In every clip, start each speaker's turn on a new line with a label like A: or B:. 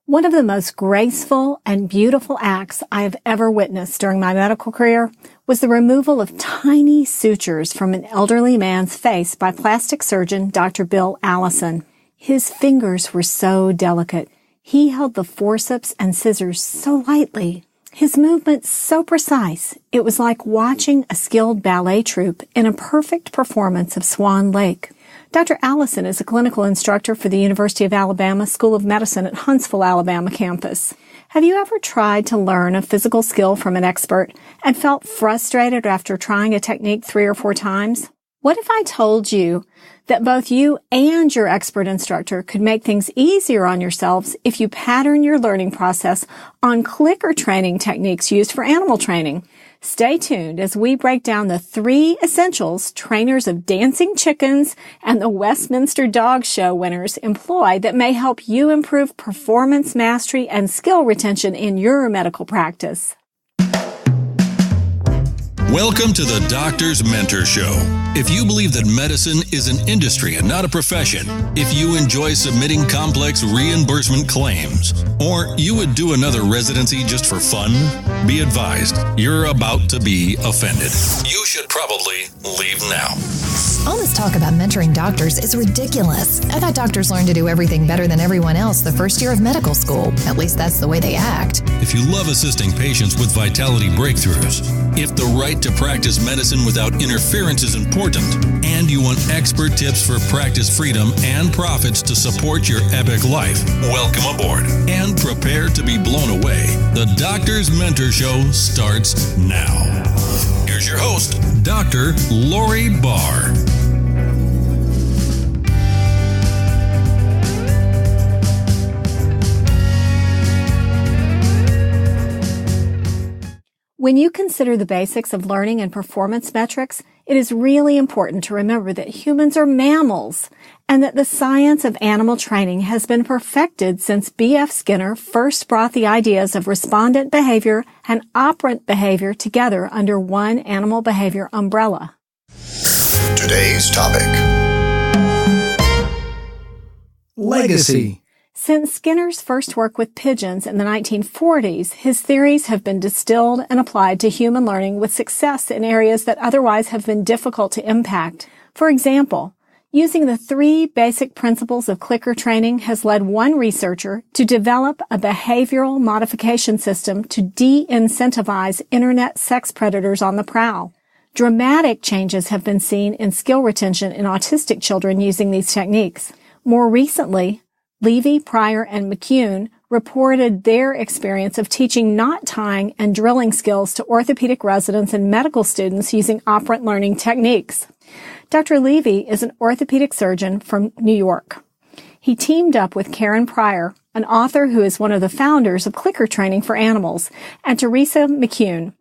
A: One of the most graceful and beautiful acts I have ever witnessed during my medical career was the removal of tiny sutures from an elderly man's face by plastic surgeon Dr. Bill Allison. His fingers were so delicate. He held the forceps and scissors so lightly. His movements so precise. It was like watching a skilled ballet troupe in a perfect performance of Swan Lake. Dr. Allison is a clinical instructor for the University of Alabama School of Medicine at Huntsville, Alabama campus. Have you ever tried to learn a physical skill from an expert and felt frustrated after trying a technique 3 or 4 times? What if I told you that both you and your expert instructor could make things easier on yourselves if you pattern your learning process on clicker training techniques used for animal training? Stay tuned as we break down the 3 essentials trainers of dancing chickens and the Westminster Dog Show winners employ that may help you improve performance mastery and skill retention in your medical practice.
B: Welcome to the Doctor's Mentor Show. If you believe that medicine is an industry and not a profession, if you enjoy submitting complex reimbursement claims, or you would do another residency just for fun, be advised, you're about to be offended. You should probably leave now.
C: All this talk about mentoring doctors is ridiculous. I thought doctors learned to do everything better than everyone else the first year of medical school. At least that's the way they act.
B: If you love assisting patients with vitality breakthroughs, if the right to practice medicine without interference is important, and you want expert tips for practice freedom and profits to support your epic life, welcome aboard and prepare to be blown away. The Doctor's Mentor Show starts now. Here's your host, Dr. Lori Barr.
A: When you consider the basics of learning and performance metrics, it is really important to remember that humans are mammals and that the science of animal training has been perfected since B.F. Skinner first brought the ideas of respondent behavior and operant behavior together under one animal behavior umbrella.
D: Today's topic:
E: legacy.
A: Since Skinner's first work with pigeons in the 1940s, his theories have been distilled and applied to human learning with success in areas that otherwise have been difficult to impact. For example, using the 3 basic principles of clicker training has led one researcher to develop a behavioral modification system to de-incentivize internet sex predators on the prowl. Dramatic changes have been seen in skill retention in autistic children using these techniques. More recently, Levy, Pryor, and McCune reported their experience of teaching knot tying and drilling skills to orthopedic residents and medical students using operant learning techniques. Dr. Levy is an orthopedic surgeon from New York. He teamed up with Karen Pryor, an author who is one of the founders of clicker training for animals, and Teresa McCune,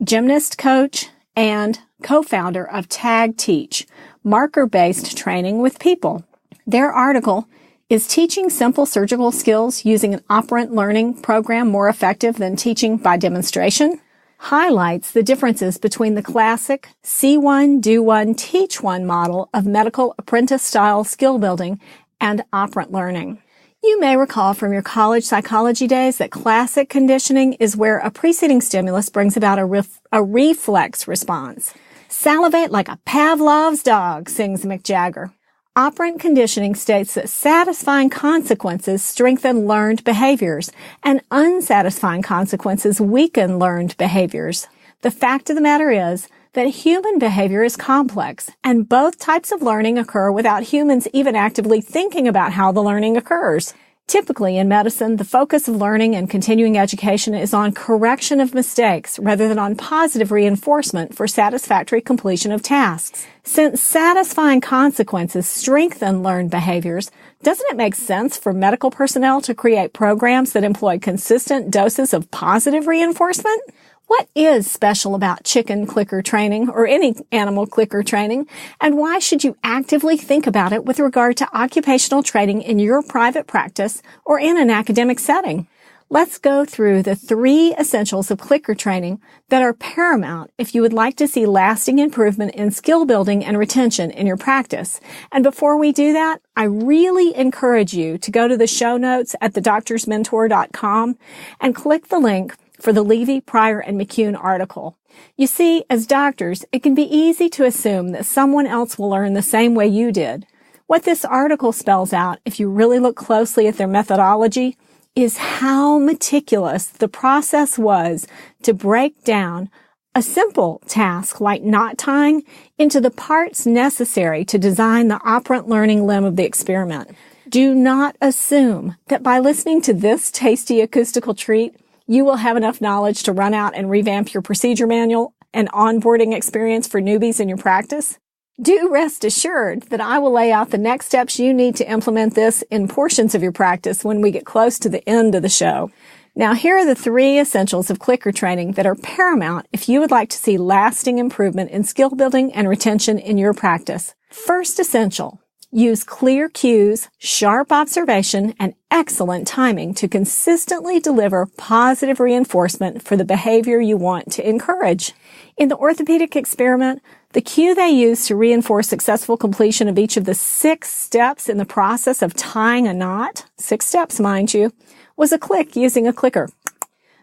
A: gymnast coach and co-founder of Tag Teach, marker-based training with people. Their article, "Is teaching simple surgical skills using an operant learning program more effective than teaching by demonstration?" highlights the differences between the classic see one, do one, teach one model of medical apprentice-style skill building and operant learning. You may recall from your college psychology days that classic conditioning is where a preceding stimulus brings about a reflex response. "Salivate like a Pavlov's dog," sings Mick Jagger. Operant conditioning states that satisfying consequences strengthen learned behaviors and unsatisfying consequences weaken learned behaviors. The fact of the matter is that human behavior is complex, and both types of learning occur without humans even actively thinking about how the learning occurs. Typically, in medicine, the focus of learning and continuing education is on correction of mistakes rather than on positive reinforcement for satisfactory completion of tasks. Since satisfying consequences strengthen learned behaviors, doesn't it make sense for medical personnel to create programs that employ consistent doses of positive reinforcement? What is special about chicken clicker training or any animal clicker training, and why should you actively think about it with regard to occupational training in your private practice or in an academic setting? Let's go through the 3 essentials of clicker training that are paramount if you would like to see lasting improvement in skill building and retention in your practice. And before we do that, I really encourage you to go to the show notes at thedoctorsmentor.com and click the link for the Levy, Pryor, and McCune article. You see, as doctors, it can be easy to assume that someone else will learn the same way you did. What this article spells out, if you really look closely at their methodology, is how meticulous the process was to break down a simple task like knot tying into the parts necessary to design the operant learning limb of the experiment. Do not assume that by listening to this tasty acoustical treat, you will have enough knowledge to run out and revamp your procedure manual and onboarding experience for newbies in your practice. Do rest assured that I will lay out the next steps you need to implement this in portions of your practice when we get close to the end of the show. Now, here are the 3 essentials of clicker training that are paramount if you would like to see lasting improvement in skill building and retention in your practice. First essential, use clear cues, sharp observation, and excellent timing to consistently deliver positive reinforcement for the behavior you want to encourage. In the orthopedic experiment, the cue they used to reinforce successful completion of each of the 6 steps in the process of tying a knot, 6 steps, mind you, was a click using a clicker.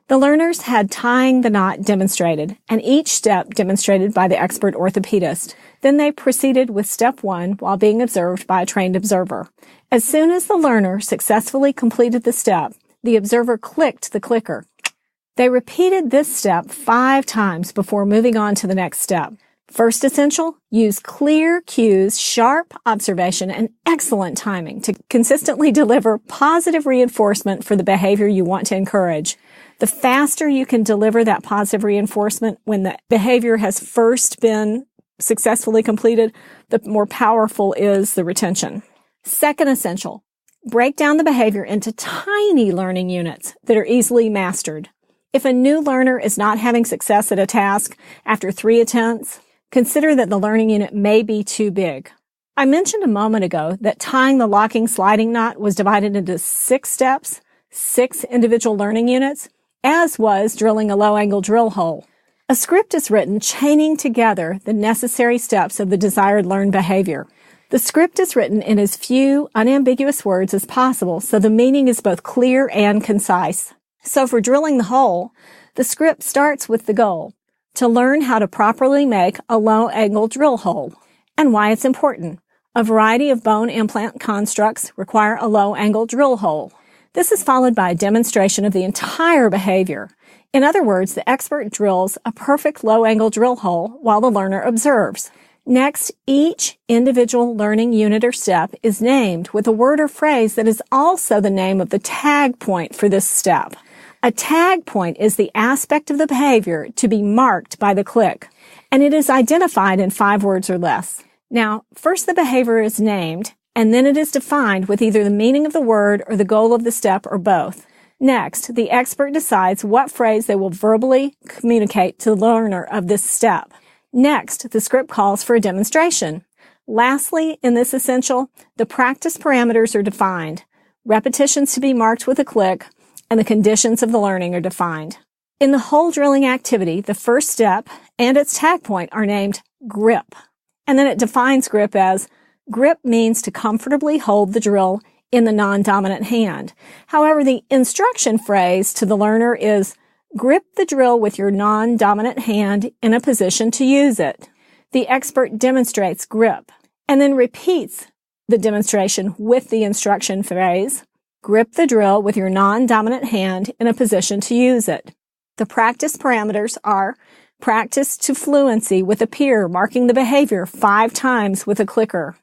A: The learners had tying the knot demonstrated, and each step demonstrated by the expert orthopedist. Then they proceeded with step 1 while being observed by a trained observer. As soon as the learner successfully completed the step, the observer clicked the clicker. They repeated this step 5 times before moving on to the next step. First essential, use clear cues, sharp observation, and excellent timing to consistently deliver positive reinforcement for the behavior you want to encourage. The faster you can deliver that positive reinforcement when the behavior has first been successfully completed, the more powerful is the retention. Second essential, break down the behavior into tiny learning units that are easily mastered. If a new learner is not having success at a task after 3 attempts, consider that the learning unit may be too big. I mentioned a moment ago that tying the locking sliding knot was divided into 6 steps, 6 individual learning units, as was drilling a low-angle drill hole. A script is written chaining together the necessary steps of the desired learned behavior. The script is written in as few unambiguous words as possible, so the meaning is both clear and concise. So for drilling the hole, the script starts with the goal, to learn how to properly make a low-angle drill hole, and why it's important. A variety of bone implant constructs require a low-angle drill hole. This is followed by a demonstration of the entire behavior. In other words, the expert drills a perfect low-angle drill hole while the learner observes. Next, each individual learning unit or step is named with a word or phrase that is also the name of the tag point for this step. A tag point is the aspect of the behavior to be marked by the click, and it is identified in 5 words or less. Now, first the behavior is named, and then it is defined with either the meaning of the word or the goal of the step or both. Next, the expert decides what phrase they will verbally communicate to the learner of this step. Next, the script calls for a demonstration. Lastly, in this essential, the practice parameters are defined, repetitions to be marked with a click, and the conditions of the learning are defined. In the hole drilling activity, the first step and its tag point are named grip. And then it defines grip as grip means to comfortably hold the drill in the non-dominant hand. However, the instruction phrase to the learner is grip the drill with your non-dominant hand in a position to use it. The expert demonstrates grip and then repeats the demonstration with the instruction phrase, grip the drill with your non-dominant hand in a position to use it. The practice parameters are practice to fluency with a peer marking the behavior 5 times with a clicker.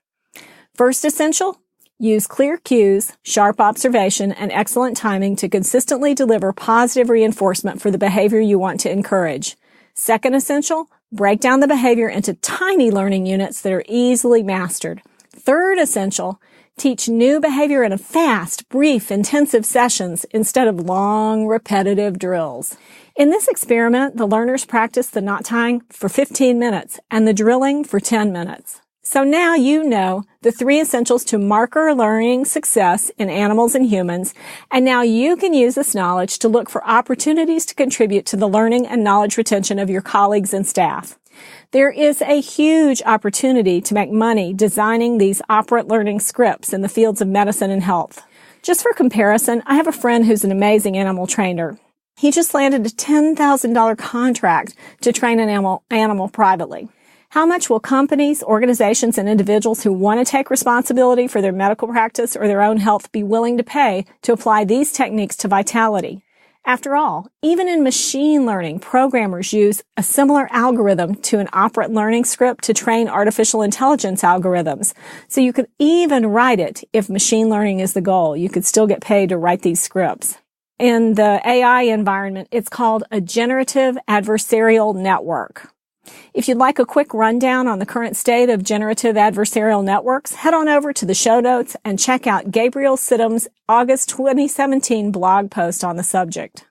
A: First essential, use clear cues, sharp observation, and excellent timing to consistently deliver positive reinforcement for the behavior you want to encourage. Second essential, break down the behavior into tiny learning units that are easily mastered. Third essential, teach new behavior in a fast, brief, intensive sessions instead of long, repetitive drills. In this experiment, the learners practiced the knot tying for 15 minutes and the drilling for 10 minutes. So now you know the 3 essentials to marker learning success in animals and humans, and now you can use this knowledge to look for opportunities to contribute to the learning and knowledge retention of your colleagues and staff. There is a huge opportunity to make money designing these operant learning scripts in the fields of medicine and health. Just for comparison, I have a friend who's an amazing animal trainer. He just landed a $10,000 contract to train an animal privately. How much will companies, organizations, and individuals who want to take responsibility for their medical practice or their own health be willing to pay to apply these techniques to vitality? After all, even in machine learning, programmers use a similar algorithm to an operant learning script to train artificial intelligence algorithms. So you could even write it if machine learning is the goal. You could still get paid to write these scripts. In the AI environment, it's called a generative adversarial network. If you'd like a quick rundown on the current state of generative adversarial networks, head on over to the show notes and check out Gabriel Sidham's August 2017 blog post on the subject.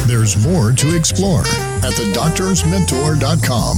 D: There's more to explore at thedoctorsmentor.com.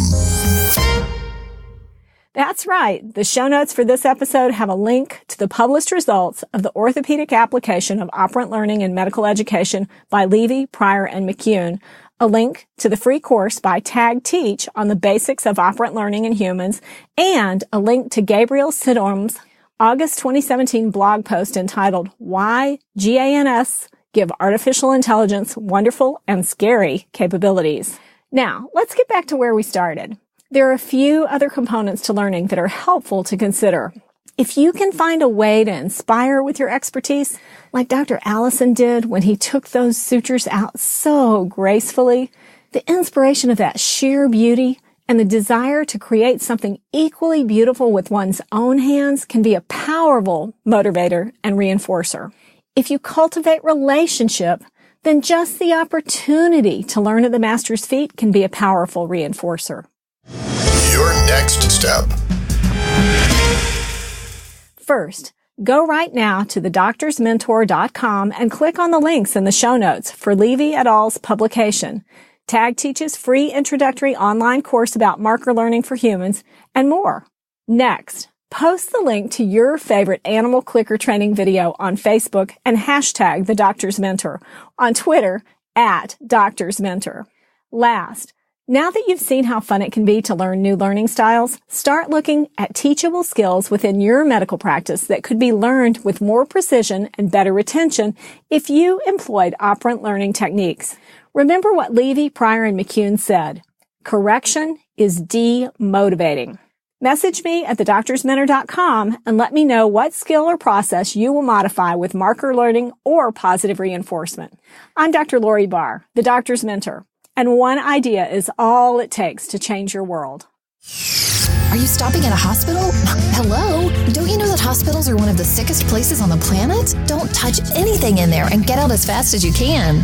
A: That's right. The show notes for this episode have a link to the published results of the orthopedic application of operant learning in medical education by Levy, Pryor, and McCune, a link to the free course by Tag Teach on the basics of operant learning in humans, and a link to Gabriel Sidham's August 2017 blog post entitled Why GANs Give Artificial Intelligence Wonderful and Scary Capabilities. Now, let's get back to where we started. There are a few other components to learning that are helpful to consider. If you can find a way to inspire with your expertise, like Dr. Allison did when he took those sutures out so gracefully, the inspiration of that sheer beauty and the desire to create something equally beautiful with one's own hands can be a powerful motivator and reinforcer. If you cultivate relationship, then just the opportunity to learn at the master's feet can be a powerful reinforcer.
D: Your next step.
A: First, go right now to thedoctorsmentor.com and click on the links in the show notes for Levy et al.'s publication, Tag Teach's free introductory online course about marker learning for humans, and more. Next, post the link to your favorite animal clicker training video on Facebook and hashtag The Doctor's Mentor, on Twitter @DoctorsMentor. Last, now that you've seen how fun it can be to learn new learning styles, start looking at teachable skills within your medical practice that could be learned with more precision and better retention if you employed operant learning techniques. Remember what Levy, Pryor, and McCune said: correction is demotivating. Message me at thedoctorsmentor.com and let me know what skill or process you will modify with marker learning or positive reinforcement. I'm Dr. Lori Barr, the Doctor's Mentor. And one idea is all it takes to change your world.
C: Are you stopping at a hospital? Hello? Don't you know that hospitals are one of the sickest places on the planet? Don't touch anything in there and get out as fast as you can.